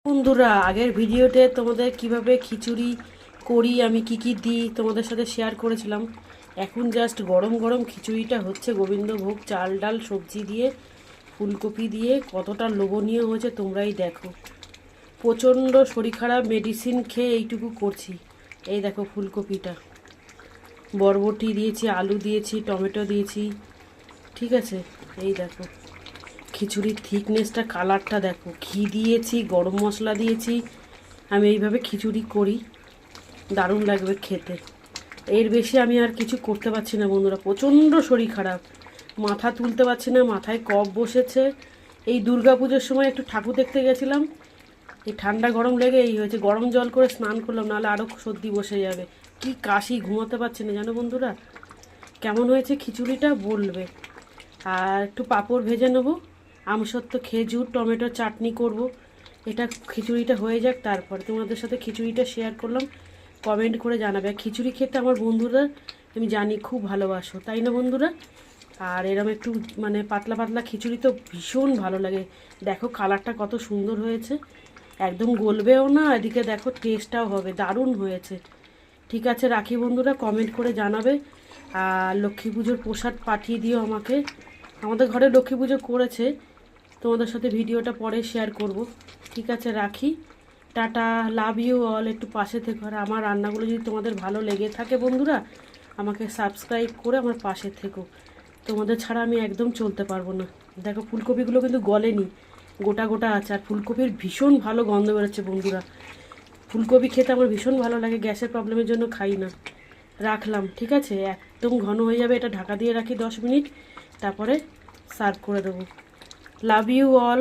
বন্ধুরা, আগের ভিডিওতে তোমাদের কিভাবে খিচুড়ি করি, আমি কি কি দিই তোমাদের সাথে শেয়ার করেছিলাম। এখন জাস্ট গরম গরম খিচুড়িটা হচ্ছে গোবিন্দভোগ চাল ডাল সবজি দিয়ে, ফুলকপি দিয়ে, কতটা লোভনীয় হয়েছে তোমরাই দেখো। প্রচণ্ড শরীর খারাপ, মেডিসিন খেয়ে এইটুকু করছি। এই দেখো ফুলকপিটা, বরবটি দিয়েছি, আলু দিয়েছি, টমেটো দিয়েছি, ঠিক আছে। এই দেখো খিচুড়ির থিকনেসটা, কালারটা দেখো, ঘি দিয়েছি, গরম মশলা দিয়েছি। আমি এইভাবে খিচুড়ি করি, দারুণ লাগবে খেতে। এর বেশি আমি আর কিছু করতে পারছি না বন্ধুরা, প্রচণ্ড শরীর খারাপ, মাথা তুলতে পারছি না, মাথায় কফ বসেছে। এই দুর্গা পুজোর সময় একটু ঠাকুর দেখতে গেছিলাম, এই ঠান্ডা গরম লেগে এই হয়েছে, গরম জল করে স্নান করলাম, নাহলে আরও সর্দি বসে যাবে। কি কাশি, ঘুমোতে পারছি না জানো বন্ধুরা। কেমন হয়েছে খিচুড়িটা বলবে। আর একটু পাঁপড় ভেজে নেবো, আমসত্ত্ব, খেজুর, টমেটো চাটনি করব। এটা খিচুড়িটা হয়ে যাক, তারপরে তোমাদের সাথে খিচুড়িটা শেয়ার করলাম। কমেন্ট করে জানাবে। খিচুড়ি খেতে আমার বন্ধুরা আমি জানি খুব ভালোবাসো, তাই না বন্ধুরা? আর এরম একটু মানে পাতলা পাতলা খিচুড়ি তো ভীষণ ভালো লাগে। দেখো কালারটা কত সুন্দর হয়েছে, একদম গলবেও না, এদিকে দেখো টেস্টটাও হবে, দারুণ হয়েছে। ঠিক আছে, রাখি বন্ধুরা, কমেন্ট করে জানাবে। আর লক্ষ্মী পুজোর প্রসাদ পাঠিয়ে দিও আমাকে। আমাদের ঘরে লক্ষ্মী পুজো করেছে, তোমাদের সাথে ভিডিওটা পরে শেয়ার করব। ঠিক আছে, রাখি, টাটা, লাভ ইউ অল। একটু পাশে থেকো, আর আমার রান্নাগুলো যদি তোমাদের ভালো লেগে থাকে বন্ধুরা, আমাকে সাবস্ক্রাইব করে আমার পাশে থেকো। তোমাদের ছাড়া আমি একদম চলতে পারবো না। দেখো ফুলকপিগুলো কিন্তু গলেনি, গোটা গোটা আছে, আর ফুলকপির ভীষণ ভালো গন্ধ বেরোচ্ছে বন্ধুরা। ফুলকপি খেতে আমার ভীষণ ভালো লাগে, গ্যাসের প্রবলেমের জন্য খাই না। রাখলাম, ঠিক আছে, একদম ঘন হয়ে যাবে, এটা ঢাকা দিয়ে রাখি 10 মিনিট, তারপরে সার্ভ করে দেবো। Love you all.